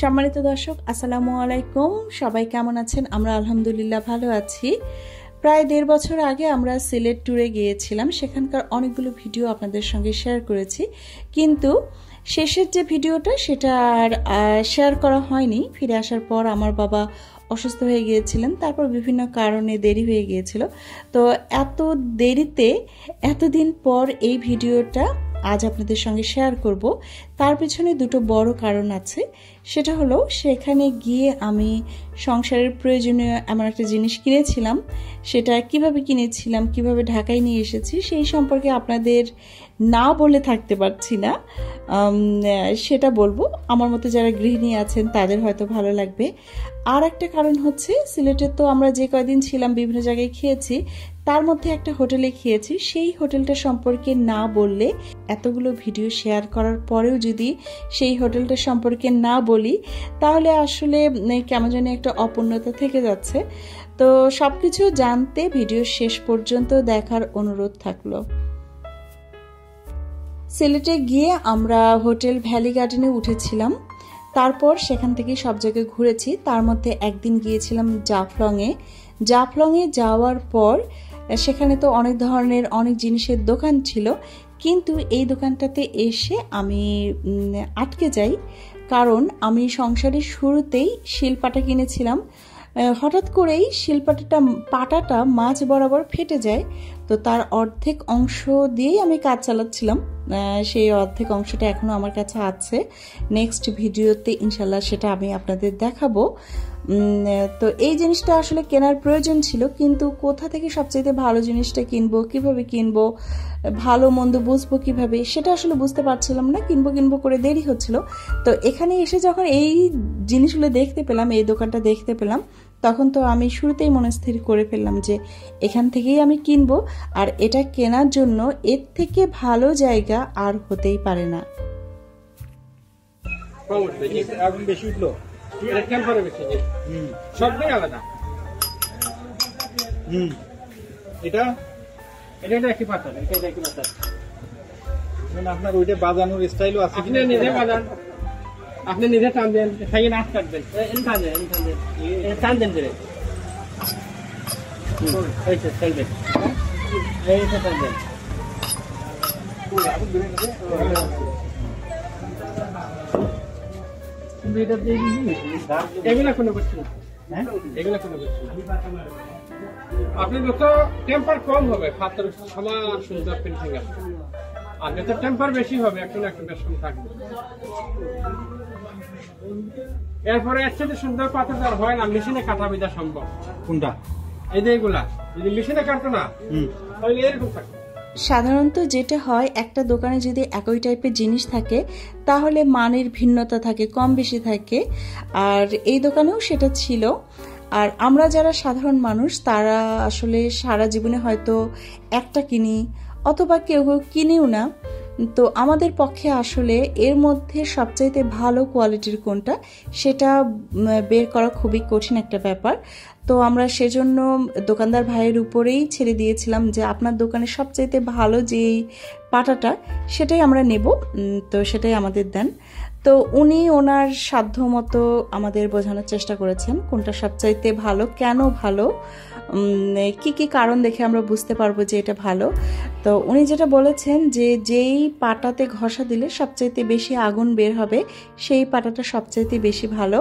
সম্মানিত দর্শক আসসালামু আলাইকুম। সবাই কেমন আছেন? আমরা আলহামদুলিল্লাহ ভালো আছি। প্রায় 1.5 বছর আগে আমরা সিলেট ট্যুরে গিয়েছিলাম। সেখানকার অনেকগুলো ভিডিও আপনাদের সঙ্গে শেয়ার করেছি, কিন্তু শেষের যে ভিডিওটা সেটা আর শেয়ার করা হয়নি। ফিরে আসার পর আমার বাবা অসুস্থ হয়ে গিয়েছিলেন, তারপর বিভিন্ন কারণে দেরি হয়ে গিয়েছিল। তো এত দেরিতে এতদিন পর এই ভিডিওটা আজ আপনাদের সঙ্গে শেয়ার করব। তার পিছনে দুটো বড় কারণ আছে। সেটা হলো, সেখানে গিয়ে আমি সংসারের প্রয়োজনীয় এমন একটা জিনিস কিনেছিলাম। সেটা কিভাবে কিনেছিলাম, কিভাবে ঢাকায় নিয়ে এসেছি, সেই সম্পর্কে আপনাদের না বলে থাকতে পারছি না। সেটা বলবো, আমার মতো যারা গৃহিণী আছেন তাদের হয়তো ভালো লাগবে। আর একটা কারণ হচ্ছে, সিলেটে তো আমরা যে কয়দিন ছিলাম বিভিন্ন জায়গায় খেয়েছি, তার মধ্যে একটা হোটেলে খেয়েছি। সেই হোটেলটা সম্পর্কে না বললে, এতগুলো ভিডিও শেয়ার করার পরেও যদি সেই হোটেলটা সম্পর্কে না বলি, তাহলে আসলে কেমন জানি একটা অপূর্ণতা থেকে যাচ্ছে। তো সবকিছু জানতে ভিডিও শেষ পর্যন্ত দেখার অনুরোধ থাকলো। সিলেটে গিয়ে আমরা হোটেল ভ্যালি গার্ডেনে উঠেছিলাম। তারপর সেখান থেকে সব জায়গায় ঘুরেছি। তার মধ্যে একদিন গিয়েছিলাম জাফলংয়ে। জাফলংয়ে যাওয়ার পর সেখানে তো অনেক ধরনের অনেক জিনিসের দোকান ছিল, কিন্তু এই দোকানটাতে এসে আমি আটকে যাই। কারণ আমি সংসারের শুরুতেই শিলপাটা কিনেছিলাম। হঠাৎ করেই পাটাটা মাঝ বরাবর ফেটে যায়। তো তার অর্ধেক অংশ দিয়েই আমি কাজ চালাচ্ছিলাম। সেই অর্ধেক অংশটা এখনো আমার কাছে আছে। নেক্সট ভিডিওতে ইনশাল্লাহ সেটা আমি আপনাদের দেখাবো। তো এই জিনিসটা আসলে কেনার প্রয়োজন ছিল, কিন্তু কোথা থেকে সবচেয়ে ভালো জিনিসটা কিনবো, কিভাবে কিনবো, ভালো মন্দ বুঝবো কিভাবে, সেটা আসলে বুঝতে পারছিলাম না। কিনবো করে দেরি হচ্ছিল। তো এখানে এসে যখন এই জিনিসগুলো দেখতে পেলাম, এই দোকানটা দেখতে পেলাম, তখন তো আমি শুরুতেই মনস্থির করে ফেললাম যে এখান থেকেই আমি কিনবো। আর এটা কেনার জন্য এর থেকে ভালো জায়গা আর হতেই পারে না। আপনার ওইটা বাজানোর স্টাইলও আছে, আপনি নিজে বাজান, আপনি নিজে টান দেন, খাইয়ে নাচ কাটবেন, টান দেন ধরে এগুলা কোনো করছি না। এগুলা কোনো করছি না। আপনি যত টেম্পার কম হবে পাথর সমান সুন্দর ফিনিশিং আসবে, আর যত টেম্পার বেশি হবে একটু না একটু বেশ কম থাকবে। এরপরে একসাথে সুন্দর পাথর আর হয় না, মেশিনে কাটা বিধা সম্ভব। কোনটা? এই যে এগুলা যদি মেশিনে কাটতো না তাহলে এরকম থাকতো। সাধারণত যেটা হয়, একটা দোকানে যদি একই টাইপের জিনিস থাকে তাহলে মানের ভিন্নতা থাকে, কম বেশি থাকে। আর এই দোকানেও সেটা ছিল। আর আমরা যারা সাধারণ মানুষ, তারা আসলে সারা জীবনে হয়তো একটা কিনি, অথবা কেউ কিনেও না। তো আমাদের পক্ষে আসলে এর মধ্যে সবচাইতে ভালো কোয়ালিটির কোনটা, সেটা বের করা খুবই কঠিন একটা ব্যাপার। তো আমরা সেজন্য দোকানদার ভাইয়ের উপরেই ছেড়ে দিয়েছিলাম যে আপনার দোকানে সবচাইতে ভালো যে পাটাটা, সেটাই আমরা নেব। তো সেটাই আমাদের দেন। তো উনি ওনার সাধ্য মতো আমাদের বোঝানোর চেষ্টা করেছেন কোনটা সবচাইতে ভালো, কেন ভালো, কি কি কারণ দেখে আমরা বুঝতে পারবো যে এটা ভালো। তো উনি যেটা বলেছেন যে যেই পাটাতে ঘষা দিলে সবচাইতে বেশি আগুন বের হবে, সেই পাটাটা সবচাইতে বেশি ভালো।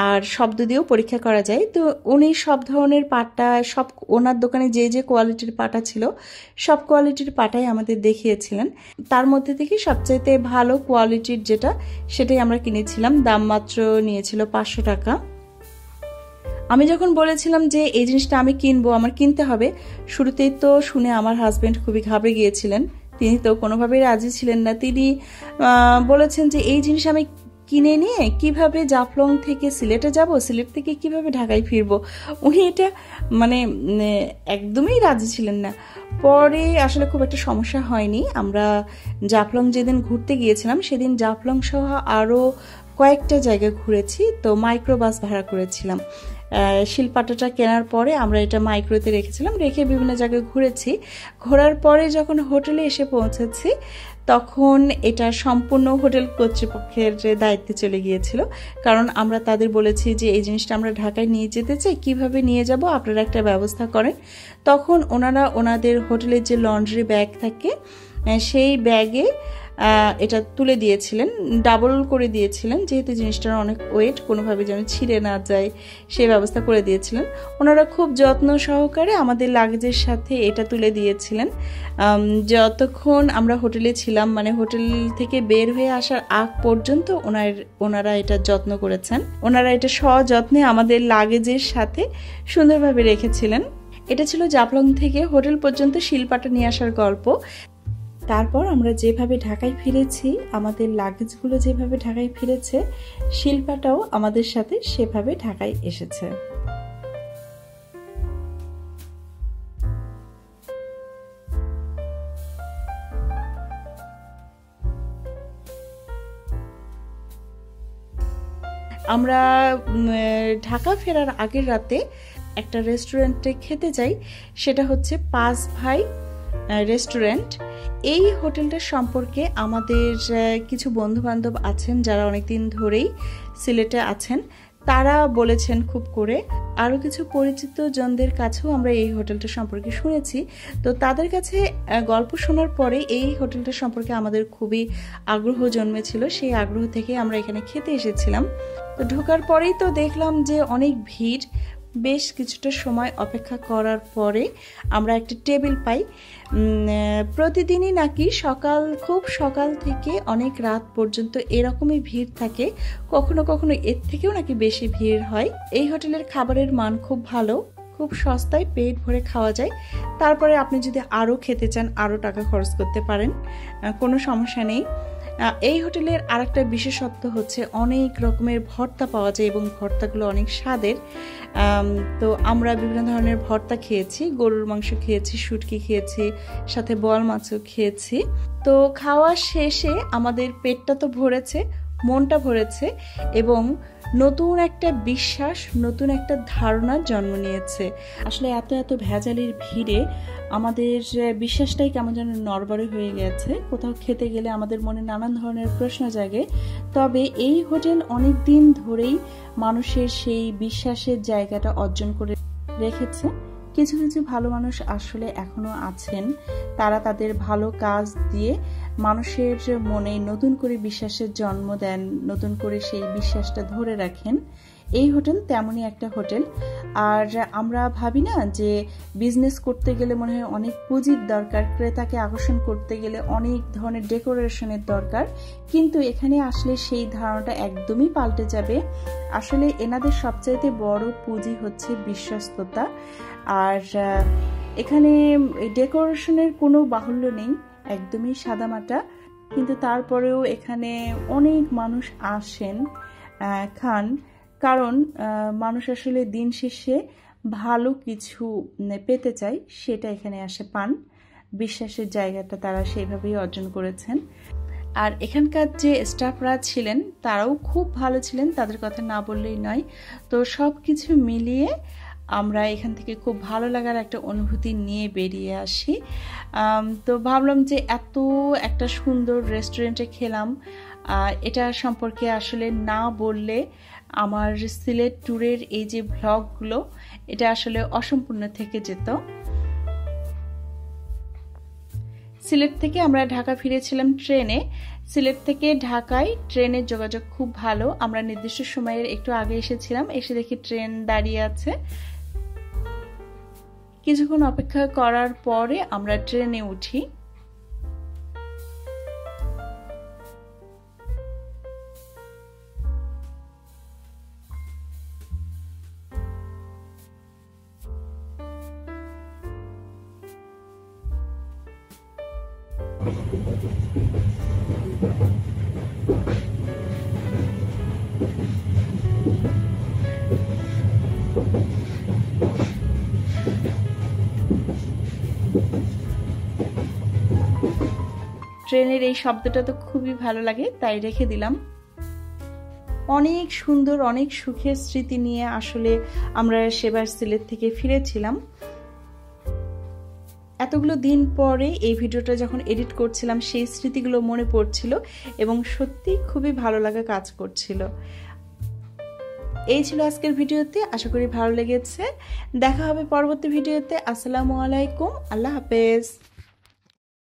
আর শব্দ দিয়েও পরীক্ষা করা যায়। তো উনি সব ধরনের পাটা, সব ওনার দোকানে যে যে কোয়ালিটির পাটা ছিল, সব কোয়ালিটির পাটাই আমাদের দেখিয়েছিলেন। তার মধ্যে থেকে সবচাইতে ভালো কোয়ালিটির যেটা, সেটাই আমরা কিনেছিলাম। দাম মাত্র নিয়েছিল 500 টাকা। আমি যখন বলেছিলাম যে এই জিনিসটা আমি কিনবো, আমার কিনতে হবে, শুরুতেই তো শুনে আমার হাজবেন্ড খুবই ঘাবড়ে গিয়েছিলেন। তিনি তো কোনোভাবেই রাজি ছিলেন না। তিনি বলেছেন যে এই জিনিস আমি কিনে নিয়ে কিভাবে জাফলং থেকে সিলেটে যাব, সিলেট থেকে কিভাবে ঢাকায় ফিরবো। উনি এটা একদমই রাজি ছিলেন না। পরে আসলে খুব একটা সমস্যা হয়নি। আমরা জাফলং যেদিন ঘুরতে গিয়েছিলাম, সেদিন জাফলং সহ আরও কয়েকটা জায়গায় ঘুরেছি। তো মাইক্রো বাস ভাড়া করেছিলাম। শিলপাটাটা কেনার পরে আমরা এটা মাইক্রোতে রেখেছিলাম, রেখে বিভিন্ন জায়গায় ঘুরেছি। ঘোরার পরে যখন হোটেলে এসে পৌঁছেছি, তখন এটা সম্পূর্ণ হোটেল কর্তৃপক্ষের দায়িত্বে চলে গিয়েছিল, কারণ আমরা তাদের বলেছি যে এই জিনিসটা আমরা ঢাকায় নিয়ে যেতে চাই, কিভাবে নিয়ে যাব আপনারা একটা ব্যবস্থা করেন। তখন ওনারা ওনাদের হোটেলের যে লন্ড্রি ব্যাগ থাকে সেই ব্যাগে এটা তুলে দিয়েছিলেন, ডাবল করে দিয়েছিলেন, যেহেতু জিনিসটার অনেক ওয়েট, কোনোভাবে যেন ছিঁড়ে না যায় সেই ব্যবস্থা করে দিয়েছিলেন। ওনারা খুব যত্ন সহকারে আমাদের লাগেজের সাথে এটা তুলে দিয়েছিলেন। যতক্ষণ আমরা হোটেলে ছিলাম, মানে হোটেল থেকে বের হয়ে আসার আগ পর্যন্ত ওনারা এটা যত্ন করেছেন। ওনারা এটা সযত্নে আমাদের লাগেজের সাথে সুন্দরভাবে রেখেছিলেন। এটা ছিল জাফলং থেকে হোটেল পর্যন্ত শিলপাটা নিয়ে আসার গল্প। তারপর আমরা যেভাবে ঢাকায় ফিরেছি, আমাদের লাগেজগুলো যেভাবে ঢাকায় ফিরেছে, শিল্পাটাও আমাদের সাথে সেভাবে ঢাকায় এসেছে। আমরা ঢাকা ফেরার আগের রাতে একটা রেস্টুরেন্টে খেতে যাই, সেটা হচ্ছে 5 ভাই রেস্টুরেন্ট। এই হোটেলটার সম্পর্কে আমাদের কিছু বন্ধু বান্ধব আছেন যারা অনেকদিন ধরেই সিলেটে আছেন, তারা বলেছেন খুব করে। আরও কিছু পরিচিত জনদের কাছেও আমরা এই হোটেলটা সম্পর্কে শুনেছি। তো তাদের কাছে গল্প শোনার পরে এই হোটেলটা সম্পর্কে আমাদের খুবই আগ্রহ জন্মেছিল। সেই আগ্রহ থেকে আমরা এখানে খেতে এসেছিলাম। তো ঢোকার পরেই তো দেখলাম যে অনেক ভিড়। বেশ কিছুটা সময় অপেক্ষা করার পরে আমরা একটা টেবিল পাই। প্রতিদিনই নাকি খুব সকাল থেকে অনেক রাত পর্যন্ত এরকমই ভিড় থাকে, কখনো কখনো এর থেকেও নাকি বেশি ভিড় হয়। এই হোটেলের খাবারের মান খুব ভালো, খুব সস্তায় পেট ভরে খাওয়া যায়। তারপরে আপনি যদি আরও খেতে চান, আরও টাকা খরচ করতে পারেন, কোনো সমস্যা নেই। এই হোটেলের আরেকটা বিশেষত্ব হচ্ছে অনেক রকমের ভর্তা পাওয়া যায় এবং ভর্তাগুলো অনেক স্বাদের। তো আমরা বিভিন্ন ধরনের ভর্তা খেয়েছি, গরুর মাংস খেয়েছি, শুটকি খেয়েছি, সাথে বোয়াল মাছও খেয়েছি। তো খাওয়া শেষে আমাদের পেটটা তো ভরেছে, মনটা ভরেছে এবং নতুন একটা বিশ্বাস, নতুন একটা ধারণার জন্ম নিয়েছে। আসলে এত ভেজালির ভিড়ে আমাদের বিশ্বাসটাই কেমন যেন নড়বড়ে হয়ে গেছে। কোথাও খেতে গেলে আমাদের মনে নানান ধরনের প্রশ্ন জাগে। তবে এই হোটেল অনেক দিন ধরেই মানুষের সেই বিশ্বাসের জায়গাটা অর্জন করে রেখেছে। কিছু কিছু ভালো মানুষ আসলে এখনো আছেন, তারা তাদের ভালো কাজ দিয়ে মানুষের মনে নতুন করে বিশ্বাসের জন্ম দেন, নতুন করে সেই বিশ্বাসটা ধরে রাখেন। এই হোটেল তেমনই একটা হোটেল। আর আমরা ভাবি না যে বিজনেস করতে গেলে মনে হয় অনেক পুঁজির দরকার, ক্রেতাকে আকর্ষণ করতে গেলে অনেক ধরনের ডেকোরেশনের দরকার, কিন্তু এখানে আসলে সেই ধারণাটা একদমই পাল্টে যাবে। আসলে এনাদের সবচাইতে বড় পুঁজি হচ্ছে বিশ্বস্ততা। আর এখানে ডেকোরেশনের কোনো বাহুল্য নেই, একদমই সাদামাটা, কিন্তু তারপরেও এখানে অনেক মানুষ আসেন, খান, কারণ মানুষ আসলে দিন শেষে ভালো কিছু পেতে চায়, সেটা এখানে আসে পান। বিশ্বাসের জায়গাটা তারা সেইভাবেই অর্জন করেছেন। আর এখানকার যে স্টাফরা ছিলেন তারাও খুব ভালো ছিলেন, তাদের কথা না বললেই নয়। তো সব কিছু মিলিয়ে আমরা এখান থেকে খুব ভালো লাগার একটা অনুভূতি নিয়ে বেরিয়ে আসি। তো ভাবলাম যে এত একটা সুন্দর রেস্টুরেন্টে খেলাম, এটা সম্পর্কে আসলে না বললে আমার সিলেট ট্যুরের এই যে ভ্লগগুলো, এটা আসলে অসম্পূর্ণ থেকে যেত। সিলেট থেকে আমরা ঢাকা ফিরেছিলাম ট্রেনে। সিলেট থেকে ঢাকায় ট্রেনের যোগাযোগ খুব ভালো। আমরা নির্দিষ্ট সময়ের একটু আগে এসেছিলাম, এসে দেখি ট্রেন দাঁড়িয়ে আছে। কিছুক্ষণ অপেক্ষা করার পরে আমরা ট্রেনে উঠি। ট্রেনের এই শব্দটা তো খুবই ভালো লাগে, তাই রেখে দিলাম। অনেক সুন্দর, অনেক সুখের স্মৃতি নিয়ে আসলে আমরা সেবার সিলেট থেকে ফিরেছিলাম। এতগুলো দিন পরে এই ভিডিওটা যখন এডিট করছিলাম সেই স্মৃতিগুলো মনে পড়ছিল এবং সত্যি খুবই ভালো লাগা কাজ করছিল। এই ছিল আজকের ভিডিওতে, আশা করি ভালো লেগেছে। দেখা হবে পরবর্তী ভিডিওতে। আসসালামু আলাইকুম, আল্লাহ হাফেজ।